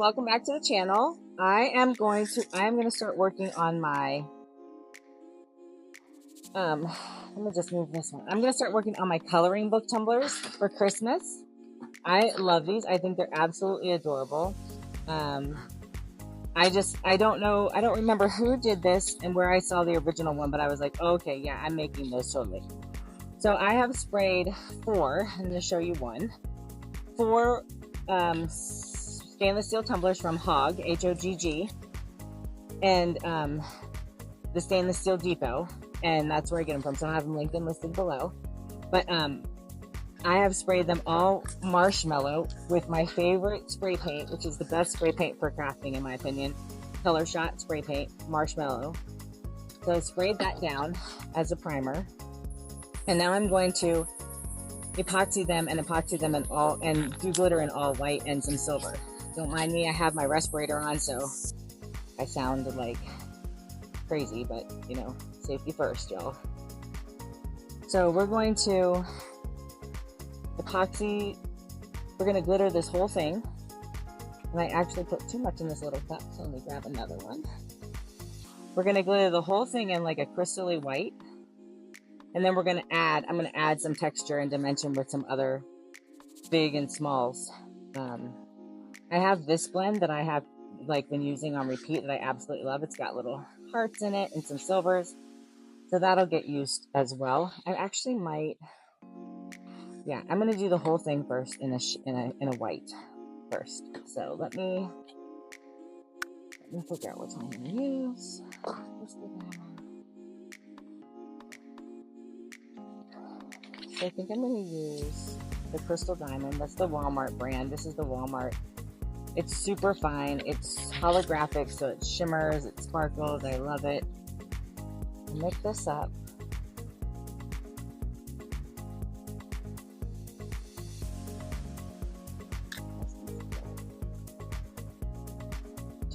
welcome back to the channel. I am going to start working on my let me just move this one. I'm going to start working on my coloring book tumblers for Christmas. I love these. I think they're absolutely adorable. I don't remember who did this and where I saw the original one, but I was like, oh, okay, yeah, I'm making those totally. So I have sprayed 4, I'm going to show you one, 4 stainless steel tumblers from HOG, H-O-G-G, and the Stainless Steel Depot, and that's where I get them from, so I have them linked and listed below. But I have sprayed them all marshmallow with my favorite spray paint, which is the best spray paint for crafting in my opinion, Color Shot spray paint, marshmallow. So I sprayed that down as a primer, and now I'm going to epoxy them and do glitter in all white and some silver. Don't mind me, I have my respirator on, so I sound like crazy, but you know, safety first, y'all. So we're going to epoxy, we're going to glitter this whole thing, and I actually put too much in this little cup, so let me grab another one. We're going to glitter the whole thing in like a crystally white, and then I'm going to add some texture and dimension with some other big and smalls. I have this blend that I have like been using on repeat that I absolutely love. It's got little hearts in it and some silvers, so that'll get used as well. I actually might, yeah, I'm gonna do the whole thing first in a white first. So let me figure out which one I'm gonna use. So I think I'm gonna use the Crystal Diamond. That's the Walmart brand. This is the Walmart. It's super fine. It's holographic, so it shimmers, it sparkles. I love it. I'll mix this up. It's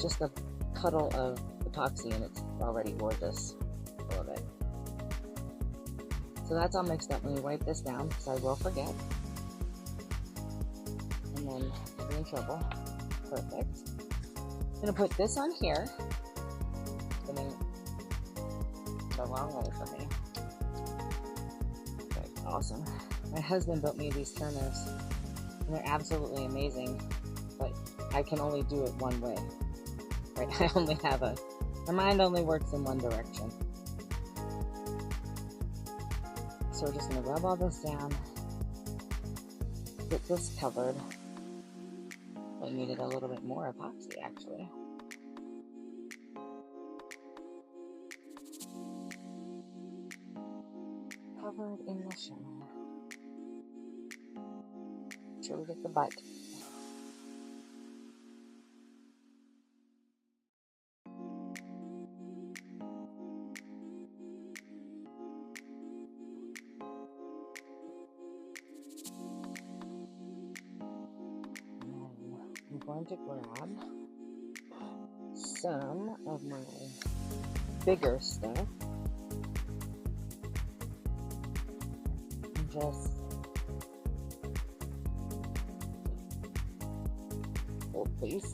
just a puddle of epoxy and it's already gorgeous. I love it. So that's all mixed up. Let me wipe this down because I will forget. And then I'll be in trouble. Perfect. I'm gonna put this on here. It's gonna go a long way for me. Okay, awesome. My husband built me these turners, and they're absolutely amazing. But I can only do it one way. Right? I only have my mind only works in one direction. So we're just gonna rub all this down. Get this covered. I needed a little bit more epoxy actually. Covered in the shimmer. Make sure we get the butt. I'm going to grab some of my bigger stuff and just hold please.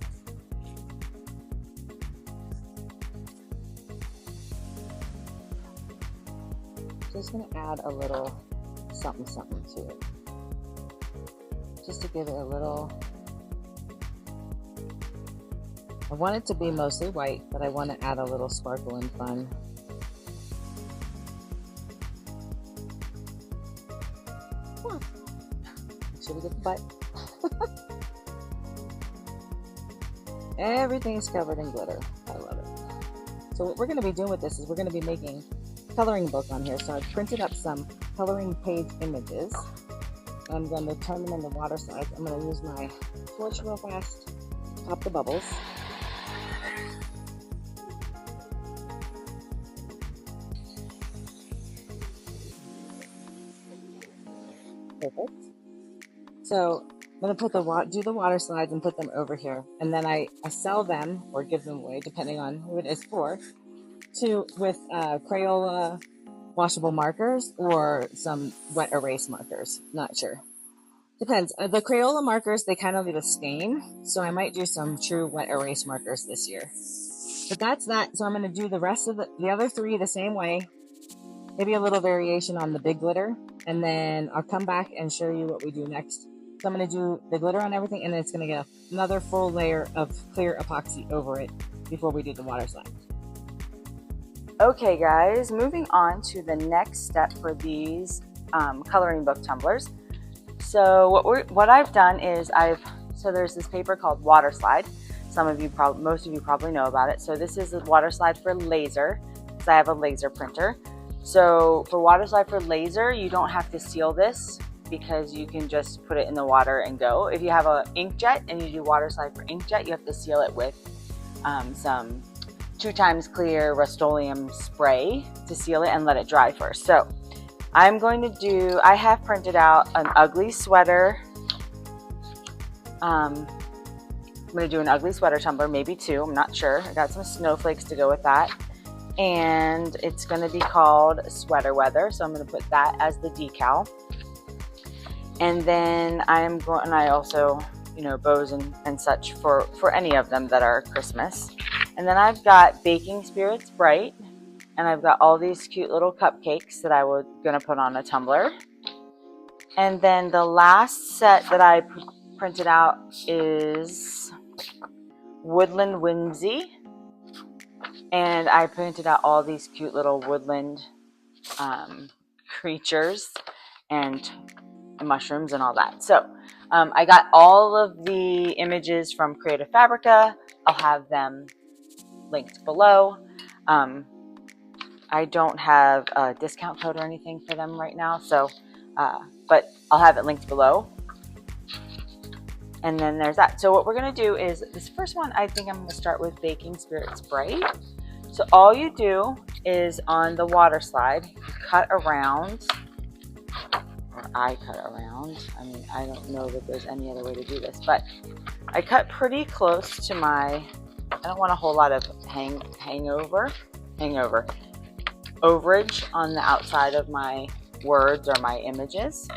Just going to add a little something to it, just to give it a little. I want it to be mostly white, but I want to add a little sparkle and fun. Make sure we get the butt. Everything's covered in glitter. I love it. So what we're going to be doing with this is we're going to be making a coloring book on here. So I've printed up some coloring page images. I'm going to turn them into water slides. I'm going to use my torch real fast to pop the bubbles. Perfect. So I'm going to do the water slides and put them over here. And then I sell them or give them away, depending on who it is for, with Crayola washable markers or some wet erase markers. Not sure. Depends. The Crayola markers, they kind of leave a stain, so I might do some true wet erase markers this year. But that's that. So I'm going to do the rest of the other three the same way. Maybe a little variation on the big glitter, and then I'll come back and show you what we do next. So I'm going to do the glitter on everything, and then it's going to get another full layer of clear epoxy over it before we do the water slide. Okay guys, moving on to the next step for these coloring book tumblers. So what I've done is so there's this paper called Water Slide. Most of you probably know about it. So this is a water slide for laser, because I have a laser printer. So for water slide for laser, you don't have to seal this, because you can just put it in the water and go. If you have an inkjet and you do water slide for inkjet, you have to seal it with some 2 times clear Rust-Oleum spray to seal it and let it dry first. So I have printed out an ugly sweater. I'm going to do an ugly sweater tumbler, maybe 2, I'm not sure. I got some snowflakes to go with that. And it's going to be called Sweater Weather, so I'm going to put that as the decal. And then I also, bows and such for any of them that are Christmas. And then I've got Baking Spirits Bright, and I've got all these cute little cupcakes that I was going to put on a tumbler. And then the last set that I printed out is Woodland Whimsy, and I printed out all these cute little woodland creatures and mushrooms and all that. So I got all of the images from Creative Fabrica. I'll have them linked below. I don't have a discount code or anything for them right now, so but I'll have it linked below. And then there's that. So what we're going to do is, this first one, I think I'm going to start with Baking Spirits Bright. So all you do is, on the water slide, you cut around, or I cut around. I mean, I don't know that there's any other way to do this, but I cut pretty close to I don't want a whole lot of overage on the outside of my words or my images.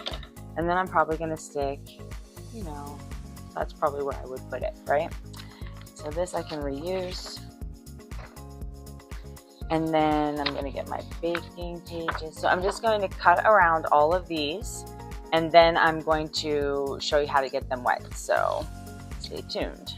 And then I'm probably going to stick, that's probably where I would put it, right? So this I can reuse. And then I'm going to get my baking pages. So I'm just going to cut around all of these, and then I'm going to show you how to get them wet. So stay tuned.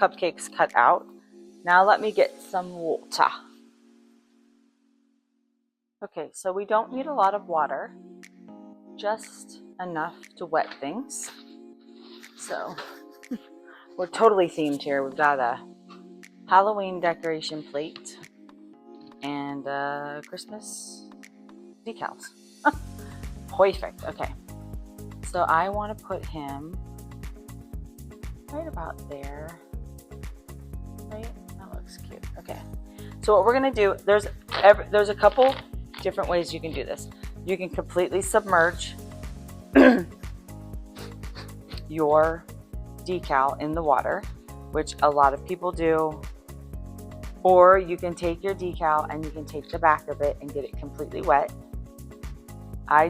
Cupcakes cut out. Now let me get some water. Okay, so we don't need a lot of water, just enough to wet things. So we're totally themed here. We've got a Halloween decoration plate and Christmas decals. Perfect. Okay, so I want to put him right about there. Right? That looks cute. Okay. So what we're going to do, there's a couple different ways you can do this. You can completely submerge your decal in the water, which a lot of people do. Or you can take your decal and you can take the back of it and get it completely wet. I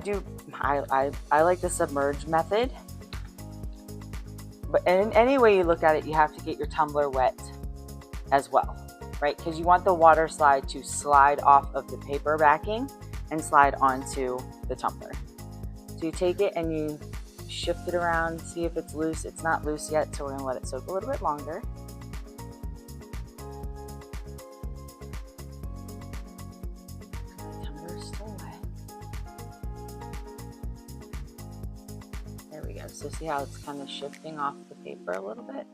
like the submerge method. But in any way you look at it, you have to get your tumbler wet as well, right? Because you want the water slide to slide off of the paper backing and slide onto the tumbler. So you take it and you shift it around, see if it's loose. It's not loose yet, so we're going to let it soak a little bit longer. The tumbler's still wet. There we go. So see how it's kind of shifting off the paper a little bit?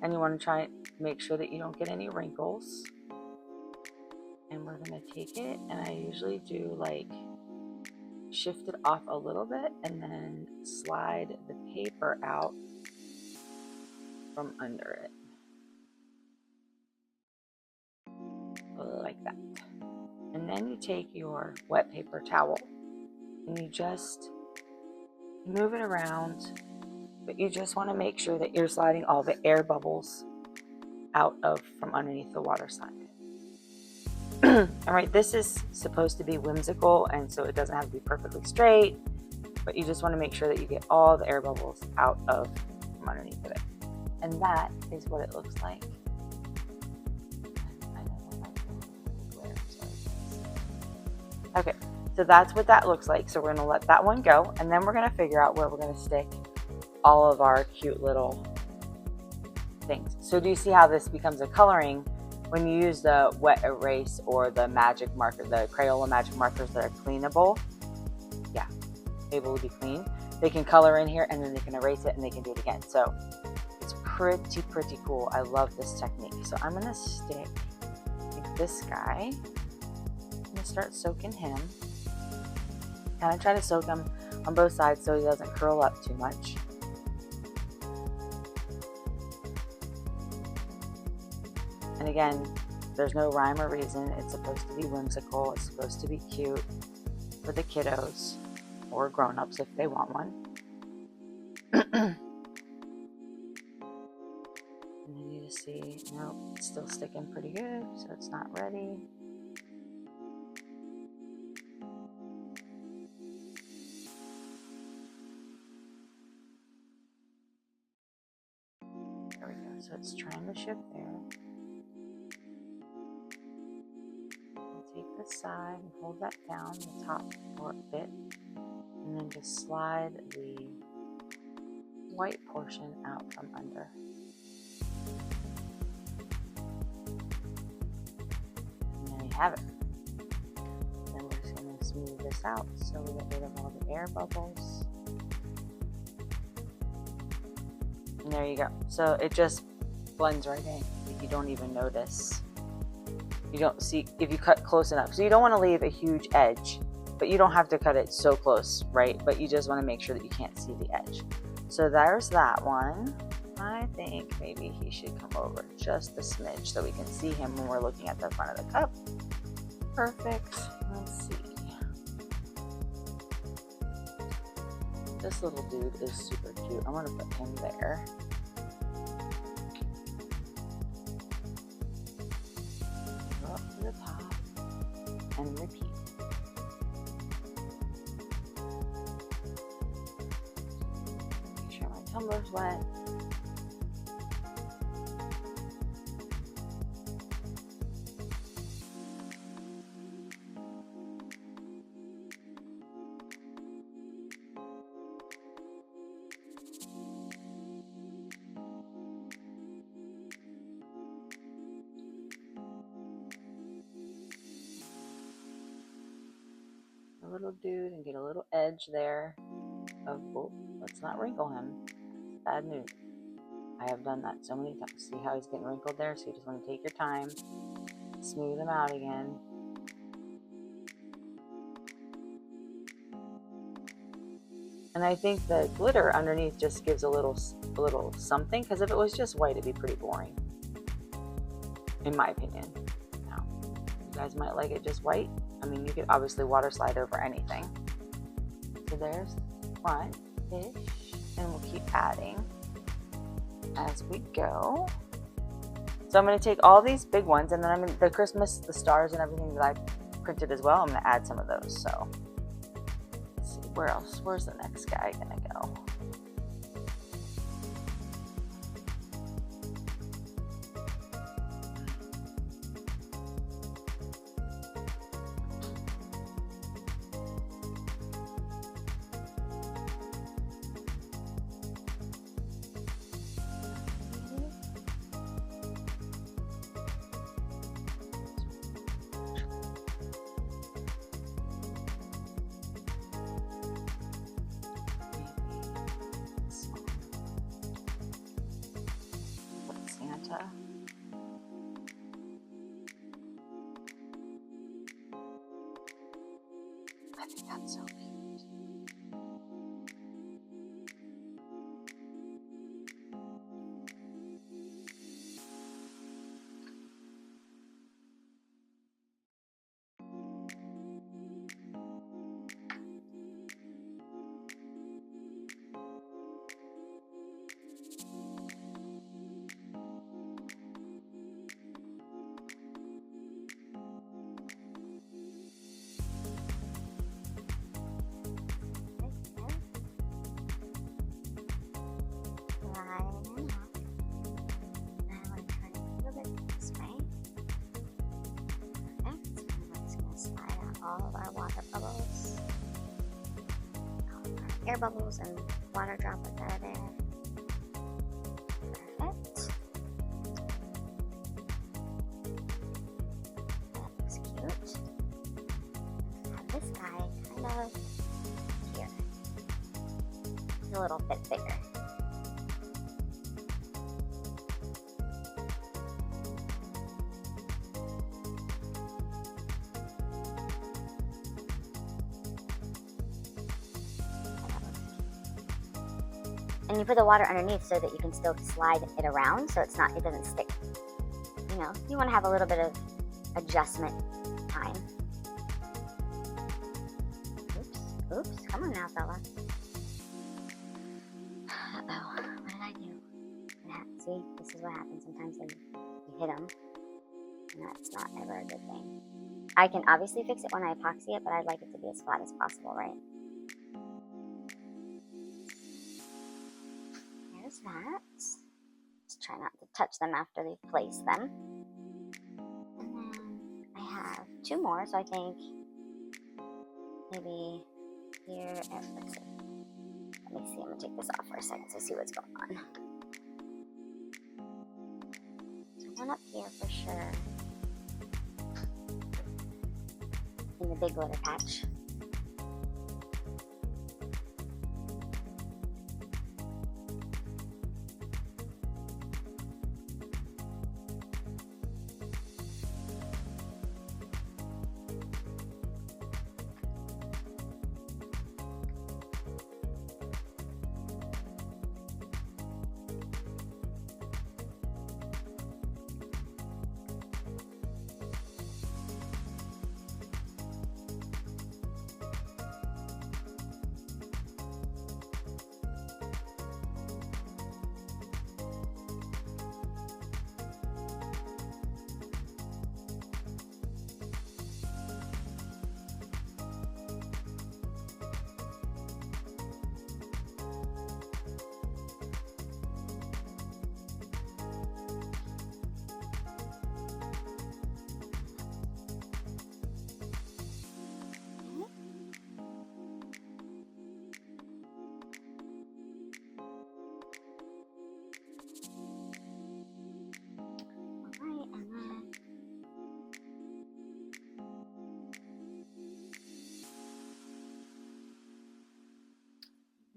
And you want to make sure that you don't get any wrinkles. And we're going to take it, and I usually do shift it off a little bit and then slide the paper out from under it. Like that. And then you take your wet paper towel and you just move it around, but you just want to make sure that you're sliding all the air bubbles out of from underneath the water slide. All right, this is supposed to be whimsical, and so it doesn't have to be perfectly straight, but you just want to make sure that you get all the air bubbles out of from underneath of it. And that is what it looks like. Okay, so that's what that looks like. So we're going to let that one go, and then we're going to figure out where we're going to stick all of our cute little things. So do you see how this becomes a coloring when you use the wet erase or the magic marker, the Crayola magic markers that are cleanable? Yeah, able to be clean. They can color in here and then they can erase it and they can do it again. So it's pretty cool. I love this technique. So I'm going to stick this guy. I'm going to start soaking him. Kind of try to soak him on both sides so he doesn't curl up too much. And again, there's no rhyme or reason. It's supposed to be whimsical. It's supposed to be cute for the kiddos or grown-ups if they want one. And then you just see, nope, it's still sticking pretty good, so it's not ready. There we go. So it's trying to shift there. Take the side and hold that down, the top bit, and then just slide the white portion out from under. And there you have it. Then we're just going to smooth this out so we get rid of all the air bubbles. And there you go. So it just blends right in. You don't even notice. You don't see if you cut close enough. So you don't want to leave a huge edge, but you don't have to cut it so close, right? But you just want to make sure that you can't see the edge. So there's that one. I think maybe he should come over just a smidge so we can see him when we're looking at the front of the cup. Perfect. Let's see. This little dude is super cute. I'm going to put him there. Go up to the top and repeat. Make sure my tumbler's wet. Little dude and get a little edge there of, oh, let's not wrinkle him. Bad news. I have done that so many times. See how he's getting wrinkled there? So you just want to take your time, smooth him out again. And I think the glitter underneath just gives a little something, because if it was just white, it'd be pretty boring, in my opinion. Now, you guys might like it just white. I mean, you could obviously water slide over anything. So there's one-ish, and we'll keep adding as we go. So I'm going to take all these big ones, and then I'm the Christmas, the stars and everything that I printed as well. I'm going to add some of those. So let's see, where else? Where's the next guy going to go? Santa. I think that's so cute. air bubbles and water droplets out of there. Perfect. That looks cute. Have this guy kind of here. He's a little bit bigger. And you put the water underneath so that you can still slide it around so it doesn't stick. You know, you want to have a little bit of adjustment time. Oops, come on now, fella. Uh-oh, what did I do? See, this is what happens sometimes when you hit them. And that's not ever a good thing. I can obviously fix it when I epoxy it, but I'd like it to be as flat as possible, right? That. Just try not to touch them after they've placed them. And then I have 2 more, so I think maybe here. Let's see. Let me see. I'm gonna take this off for a second to see what's going on. So one up here for sure. In the big glitter patch.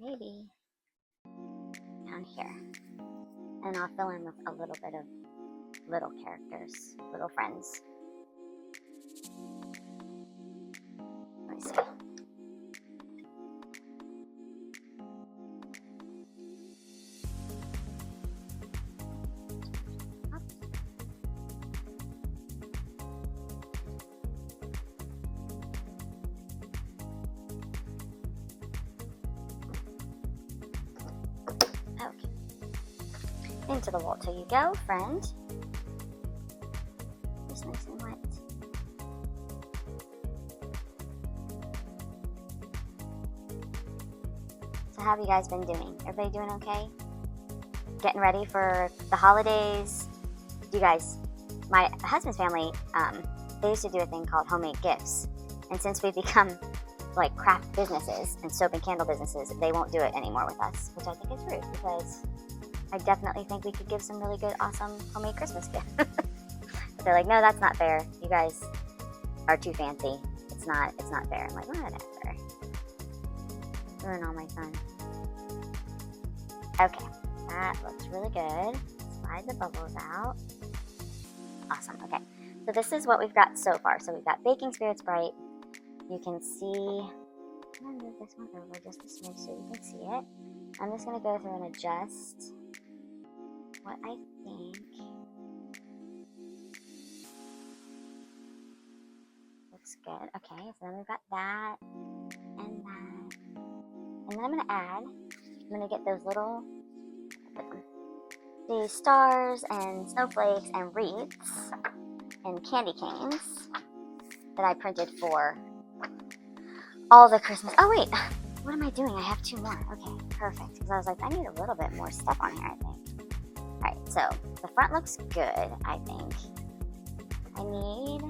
Maybe down here. And I'll fill in with a little bit of little characters, little friends. Let me see. Okay. Into the water you go, friend. Just nice and wet. So how have you guys been doing? Everybody doing okay? Getting ready for the holidays? You guys, my husband's family, they used to do a thing called homemade gifts. And since we've become like craft businesses and soap and candle businesses, they won't do it anymore with us, which I think is rude because I definitely think we could give some really good, awesome homemade Christmas gifts. But they're like, no, that's not fair. You guys are too fancy. It's not fair. I'm like, whatever. Ruin all my fun. Okay, that looks really good. Slide the bubbles out. Awesome, okay. So this is what we've got so far. So we've got Baking Spirits Bright. You can see, I'm gonna move this one over just a smidge so you can see it. I'm just gonna go through and adjust what I think looks good. Okay, so then we've got that and that. And then I'm gonna get those little, these stars and snowflakes and wreaths and candy canes that I printed for all the Christmas. Oh wait, what am I doing? I have 2 more. Okay, perfect. Because I was like, I need a little bit more stuff on here, I think. Alright, so the front looks good, I think. I need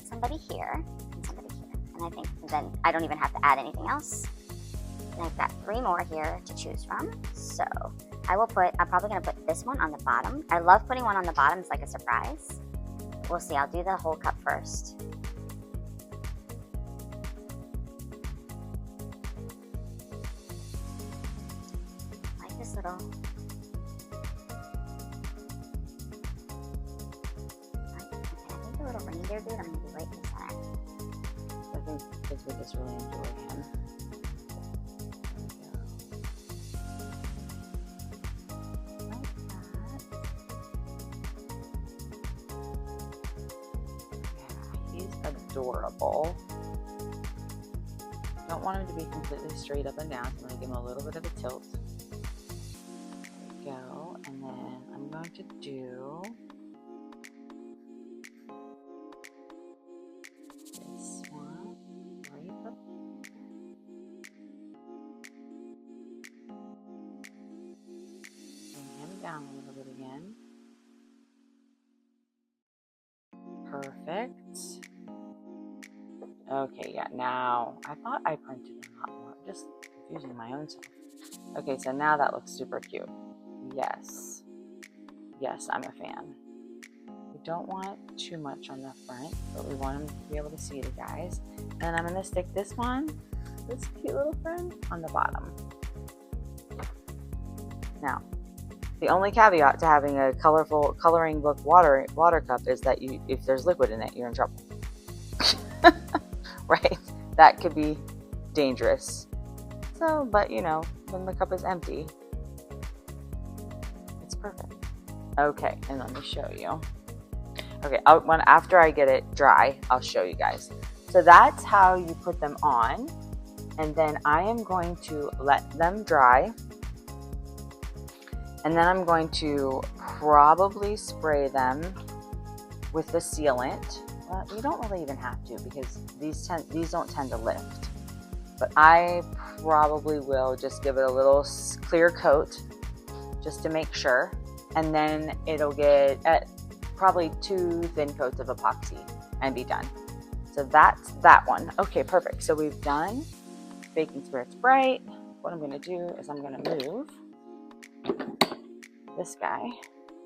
somebody here and somebody here. And I think then I don't even have to add anything else. And I've got 3 more here to choose from. So I'm probably gonna put this one on the bottom. I love putting one on the bottom, it's like a surprise. We'll see, I'll do the whole cup first. Like this little, okay, I think the little reindeer dude, I'm gonna do right in the center. I think kids would just really enjoy him. Adorable. Don't want him to be completely straight up and down, so I'm going to give him a little bit of a tilt. There we go. And then I'm going to do this one right up. Bring him down a little bit again. Perfect. Okay, yeah, now, I thought I printed a lot more, just confusing my own self. Okay, so now that looks super cute. Yes. Yes, I'm a fan. We don't want too much on the front, but we want them to be able to see the guys. And I'm going to stick this one, this cute little friend, on the bottom. Now, the only caveat to having a colorful coloring book water cup is that if there's liquid in it, you're in trouble. Right? That could be dangerous. So, but you know, when the cup is empty, it's perfect. Okay, and let me show you. Okay, after I get it dry, I'll show you guys. So that's how you put them on. And then I am going to let them dry. And then I'm going to probably spray them with the sealant. Well, you don't really even have to because these don't tend to lift. But I probably will just give it a little clear coat just to make sure. And then it'll get probably 2 thin coats of epoxy and be done. So that's that one. Okay, perfect. So we've done baking spirits bright. What I'm going to do is I'm going to move this guy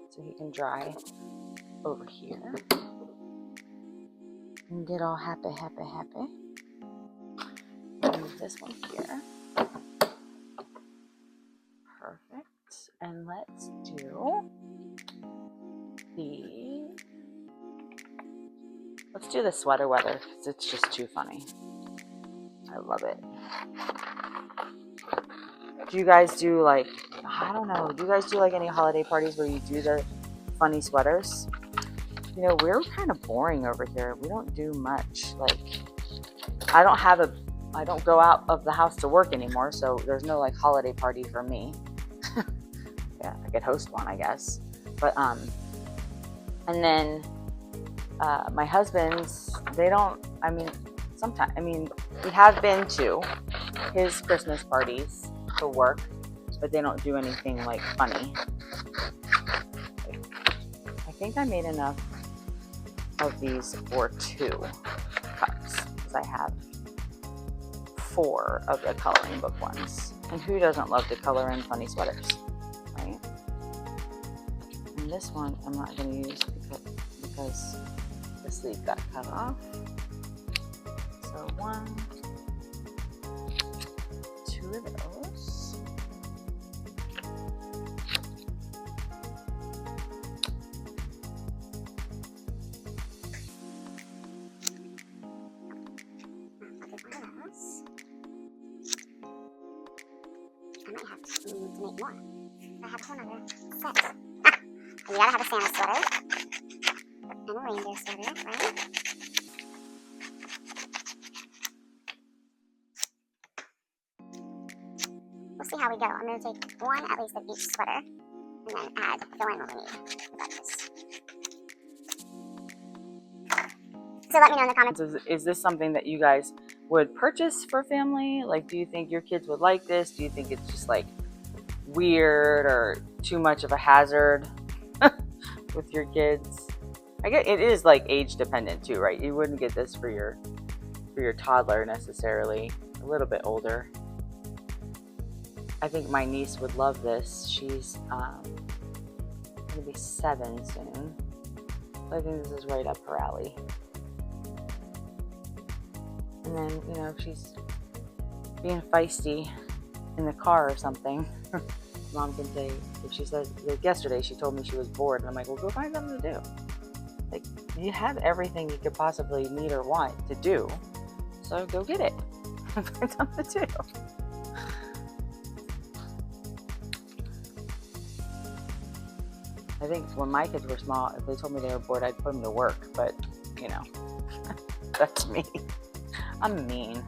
so he can dry over here. And get all happy. Move this one here. Perfect. And let's do the sweater weather because it's just too funny. I love it. Do you guys do like, I don't know, do you guys do like any holiday parties where you do the funny sweaters? You know, we're kind of boring over here. We don't do much. Like, I don't go out of the house to work anymore, so there's no like holiday party for me. Yeah, I could host one, I guess. But and then my husband's, we have been to his Christmas parties to work, but they don't do anything like funny. I think I made enough of these for 2 cups because I have 4 of the coloring book ones. And who doesn't love to color in funny sweaters, right? And this one I'm not going to use because the sleeve got cut off. So 1, 2 of those. I might have to make more. I have a whole other set. You gotta have a Santa sweater and a reindeer sweater, right? We'll see how we go. I'm gonna take 1 at least of each sweater and then fill in what we need. So let me know in the comments. Is this something that you guys would purchase for family? Like, do you think your kids would like this? Do you think it's just like weird or too much of a hazard with your kids? I guess it is like age dependent too, right? You wouldn't get this for your toddler necessarily, a little bit older. I think my niece would love this. She's gonna be 7 soon. So I think this is right up her alley. And then, you know, if she's being feisty in the car or something, Mom can say, if she says, like yesterday, she told me she was bored, and I'm like, well, go find something to do. Like, you have everything you could possibly need or want to do, so go get it. Find something to do. I think when my kids were small, if they told me they were bored, I'd put them to work, but, you know, that's me. I'm mean.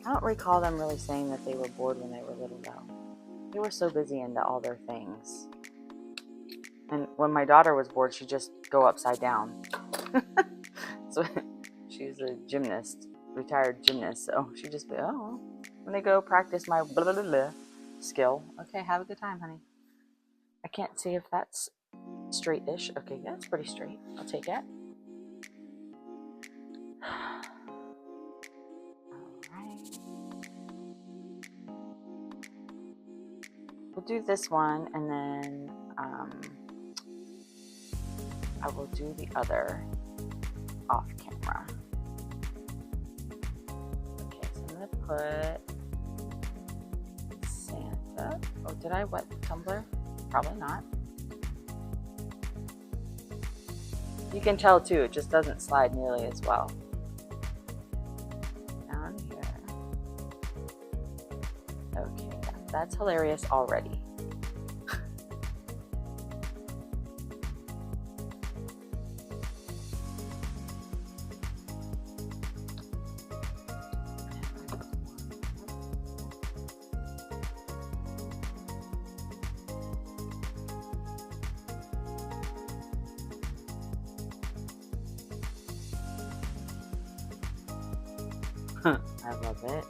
I don't recall them really saying that they were bored when they were little, though. They were so busy into all their things. And when my daughter was bored, she'd just go upside down. So she's a gymnast, retired gymnast, so she'd just be, oh, I'm gonna go practice my blah, blah, blah, blah skill. Okay, have a good time, honey. I can't see if that's straight-ish. Okay, that's pretty straight. I'll take it. We'll do this one, and then I will do the other off camera. Okay, so I'm going to put Santa. Oh, did I wet the tumbler? Probably not. You can tell too, it just doesn't slide nearly as well. Down here. Okay, yeah, that's hilarious already. I love it.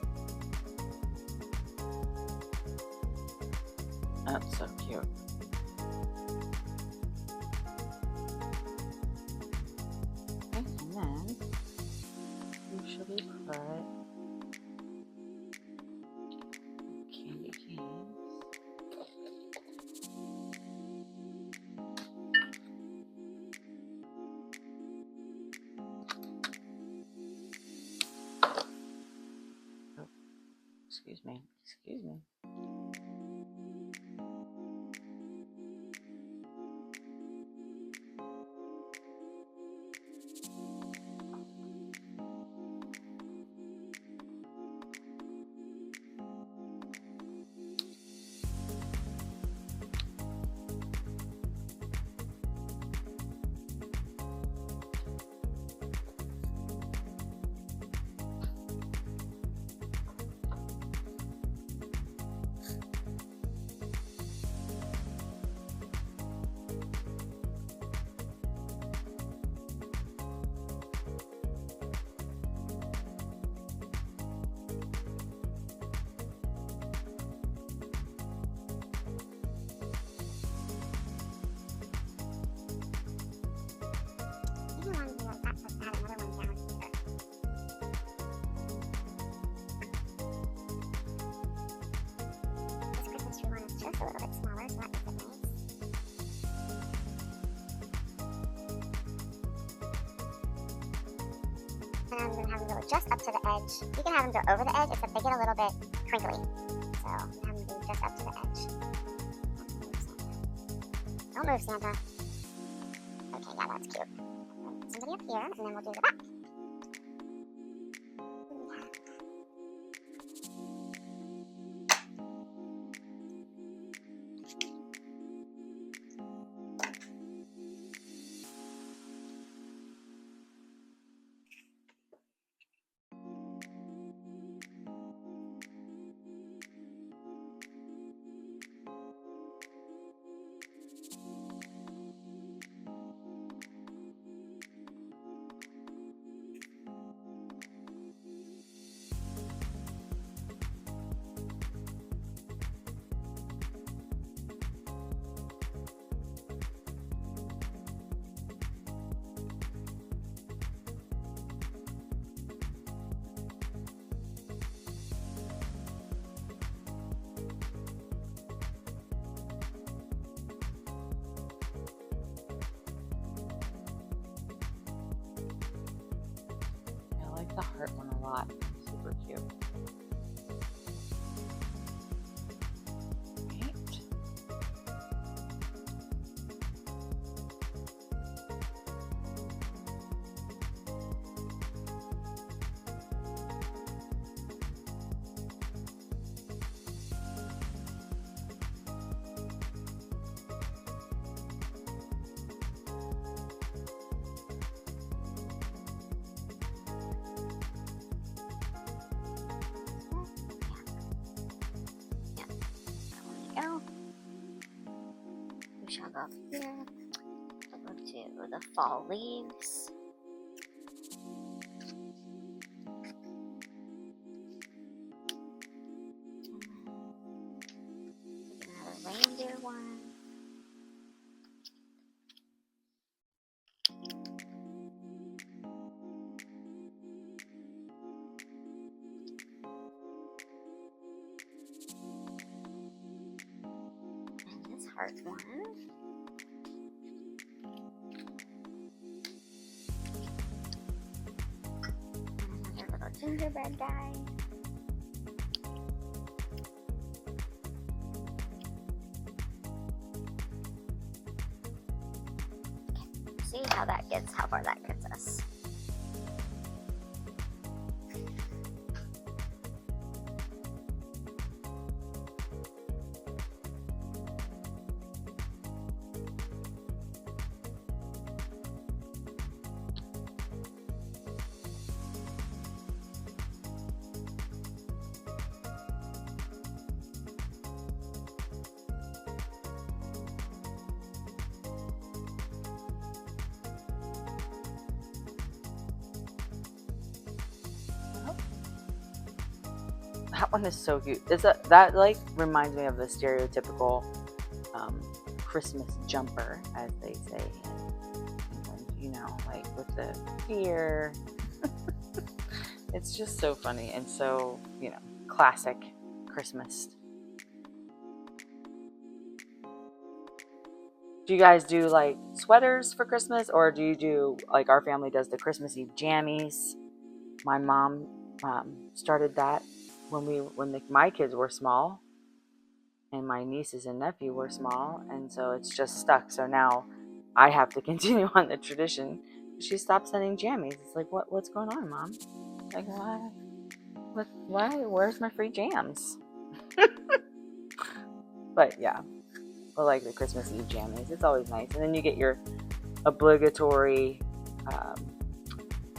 That's so cute. Okay, and then usually put candy canes. Excuse me. Excuse me. A little bit smaller, so that makes it nice. And I'm going to have them go just up to the edge. You can have them go over the edge, except they get a little bit crinkly. So I'm going to have them go just up to the edge. Don't move, Santa. Okay, yeah, that's cute. Put somebody up here, and then we'll do the back. the heart one a lot. Super cute. We shall go here. We'll go to the fall leaves. Another reindeer one. And this heart one. Another little gingerbread guy. See how far that gets us. That one is so cute. That like reminds me of the stereotypical Christmas jumper, as they say in England, you know, like with the ear. It's just so funny and so, you know, classic Christmas. Do you guys do like sweaters for Christmas, or do you do like our family does the Christmas Eve jammies? My mom started that when my kids were small, and my nieces and nephew were small, and so it's just stuck. So now I have to continue on the tradition. She stopped sending jammies. It's like, what's going on, Mom? Like, why? Where's my free jams? But yeah, I like the Christmas Eve jammies. It's always nice, and then you get your obligatory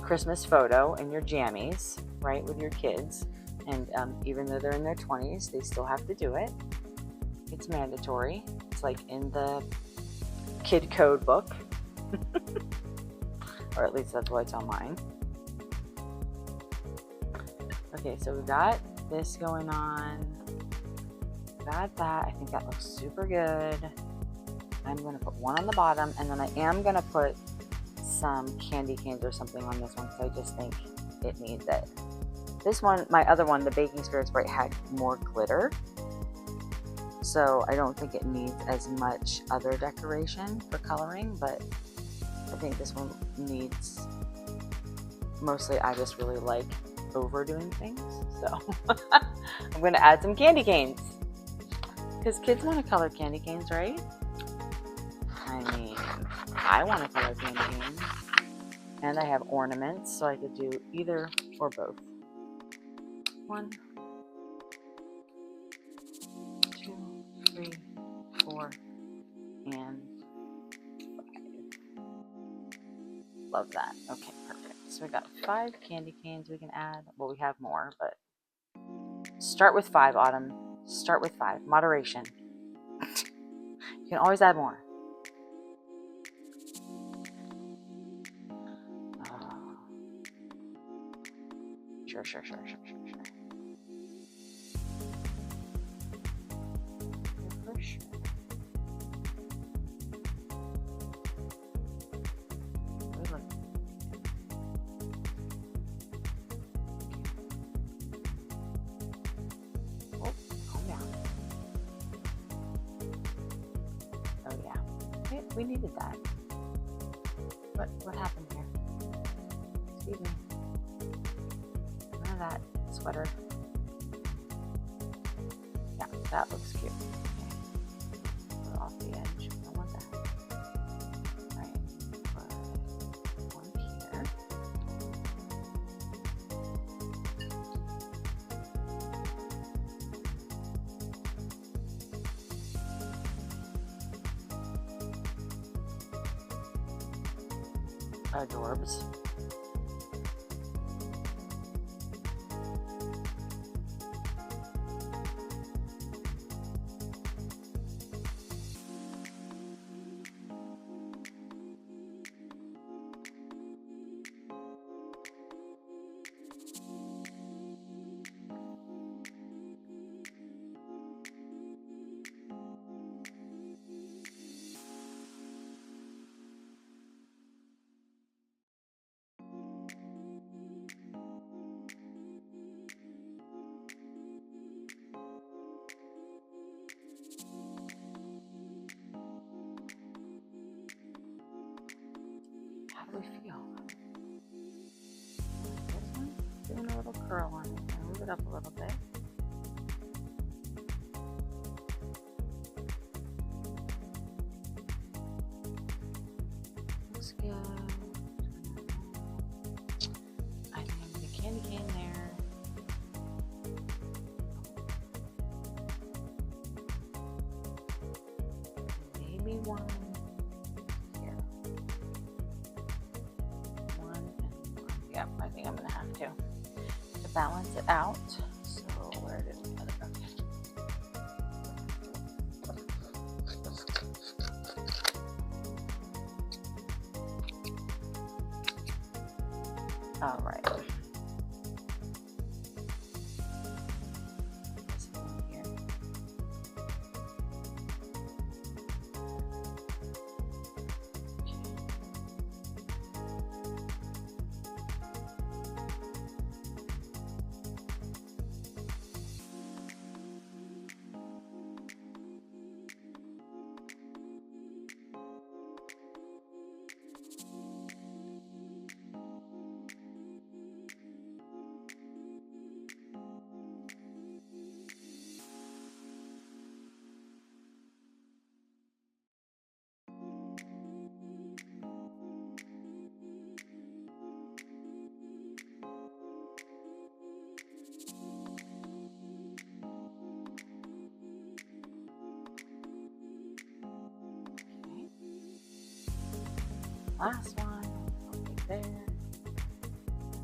Christmas photo in your jammies, right, with your kids. And even though they're in their 20s, they still have to do it. It's mandatory. It's like in the kid code book. Or at least that's what's on mine. Okay, so we got this going on. Got that. I think that looks super good. I'm going to put one on the bottom, and then I am going to put some candy canes or something on this one, because I just think it needs it. This one, my other one, the Baking Spirits Bright, had more glitter, so I don't think it needs as much other decoration for coloring, but I think this one needs, mostly I just really like overdoing things, so I'm going to add some candy canes, because kids want to color candy canes, right? I mean, I want to color candy canes, and I have ornaments, so I could do either or both. 1, 2, 3, 4, and 5. Love that. Okay, perfect. So we got 5 candy canes we can add. Well, we have more, but start with 5, Autumn. Start with 5. Moderation. You can always add more. Sure. For sure. Oh, calm down. Oh yeah. We needed that. What happened here? Excuse me. of that sweater. Yeah, that looks cute. Okay. Put it off the edge. I don't want that. Alright, put one here. Adorbs. How do we feel? This one, doing a little curl on it. Move it up a little bit. Looks good. I think I'm gonna candy cane there. Maybe one. Yep, I think I'm gonna have to balance it out. So where did we put it? Okay. All right. This one here. Last one, right there.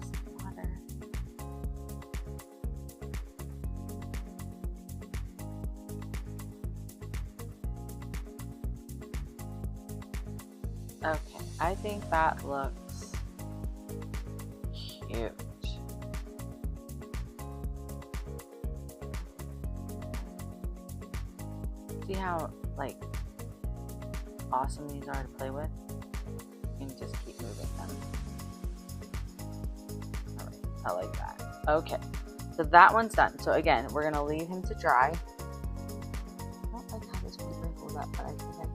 Some water. Okay, I think that looks cute. See how, like, awesome these are to play with? You can just keep moving them. Alright, I like that. Okay, so that one's done. So again, we're going to leave him to dry. I don't like how this one's wrinkled up, but I think I can.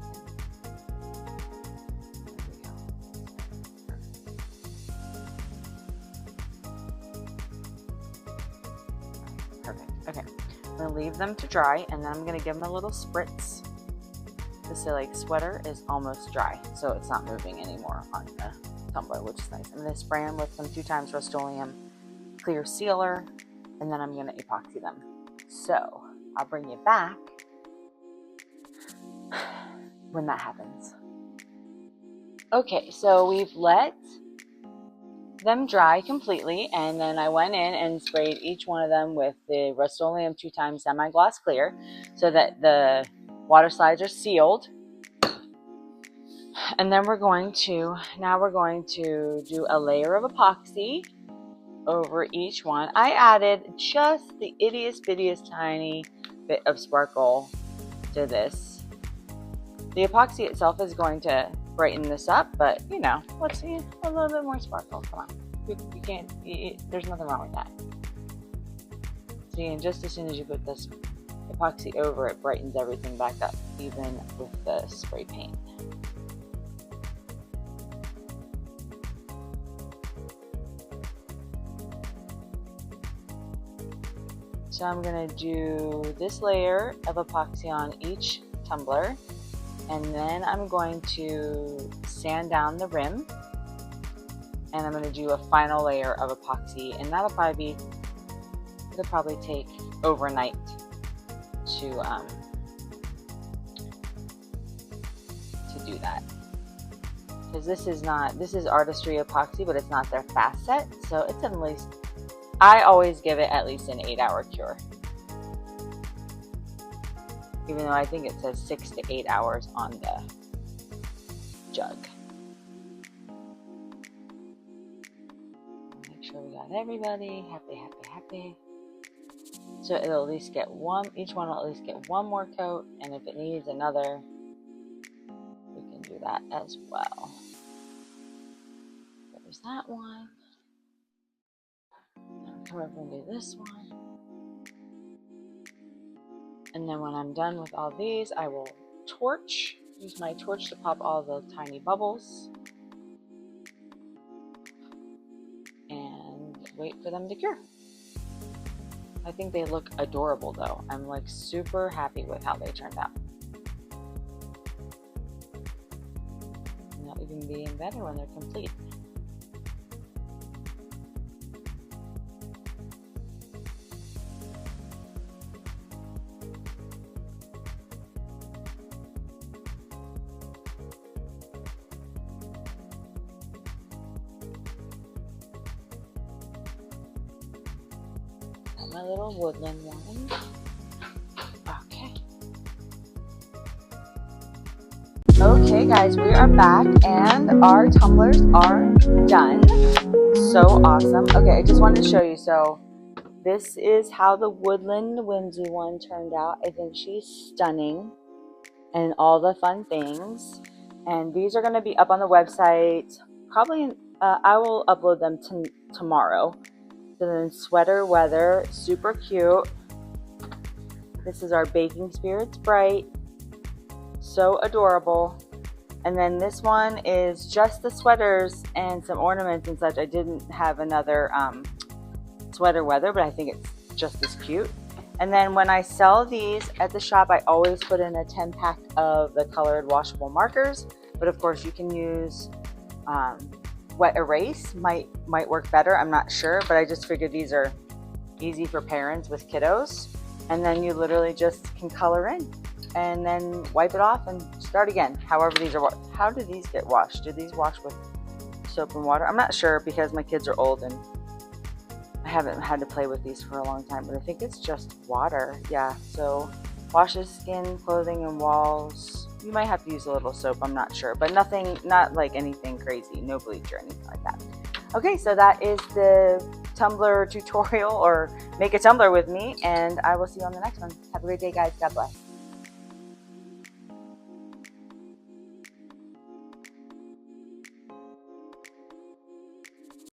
There we go. Perfect. Okay, I'm going to leave them to dry, and then I'm going to give them a little spritz. The Silly sweater is almost dry, so it's not moving anymore on the tumbler, which is nice. I'm going to spray them with some 2 times Rust-Oleum clear sealer, and then I'm going to epoxy them. So I'll bring you back when that happens. Okay, so we've let them dry completely, and then I went in and sprayed each one of them with the Rust-Oleum 2 times semi-gloss clear so that the water slides are sealed. And then we're going to do a layer of epoxy over each one. I added just the ittiest bittiest tiny bit of sparkle to this. The epoxy itself is going to brighten this up, but you know, let's see a little bit more sparkle. Come on, you can't, there's nothing wrong with that. See, and just as soon as you put this epoxy over, it brightens everything back up, even with the spray paint. So I'm going to do this layer of epoxy on each tumbler, and then I'm going to sand down the rim, and I'm going to do a final layer of epoxy, and that'll probably take overnight to do that. Because this is Artistry Epoxy, but it's not their fast set, so it's at least, I always give it at least an 8-hour cure. Even though I think it says 6 to 8 hours on the jug. Make sure we got everybody happy, happy, happy. So it'll at least get each one will at least get one more coat, and if it needs another, we can do that as well. There's that one. Now come over and do this one. And then when I'm done with all these, I will use my torch to pop all the tiny bubbles. And wait for them to cure. I think they look adorable though. I'm like super happy with how they turned out. And they'll even be even better when they're complete. My little Woodland one. Okay. Okay guys, we are back and our tumblers are done. So awesome. Okay, I just wanted to show you. So this is how the Woodland Whimsy one turned out. I think she's stunning and all the fun things. And these are going to be up on the website. Probably, I will upload them tomorrow. So then sweater weather, super cute. This is our Baking Spirits Bright. So adorable. And then this one is just the sweaters and some ornaments and such. I didn't have another sweater weather, but I think it's just as cute. And then when I sell these at the shop, I always put in a 10-pack of the colored washable markers. But of course you can use wet erase might work better, I'm not sure, but I just figured these are easy for parents with kiddos. And then you literally just can color in and then wipe it off and start again. However these are, how do these get washed? Do these wash with soap and water? I'm not sure because my kids are old and I haven't had to play with these for a long time, but I think it's just water. Yeah, so washes skin, clothing, and walls. You might have to use a little soap, I'm not sure, but not like anything crazy, no bleach or anything like that. Okay, so that is the tumbler tutorial, or make a tumbler with me, and I will see you on the next one. Have a great day, guys. God bless.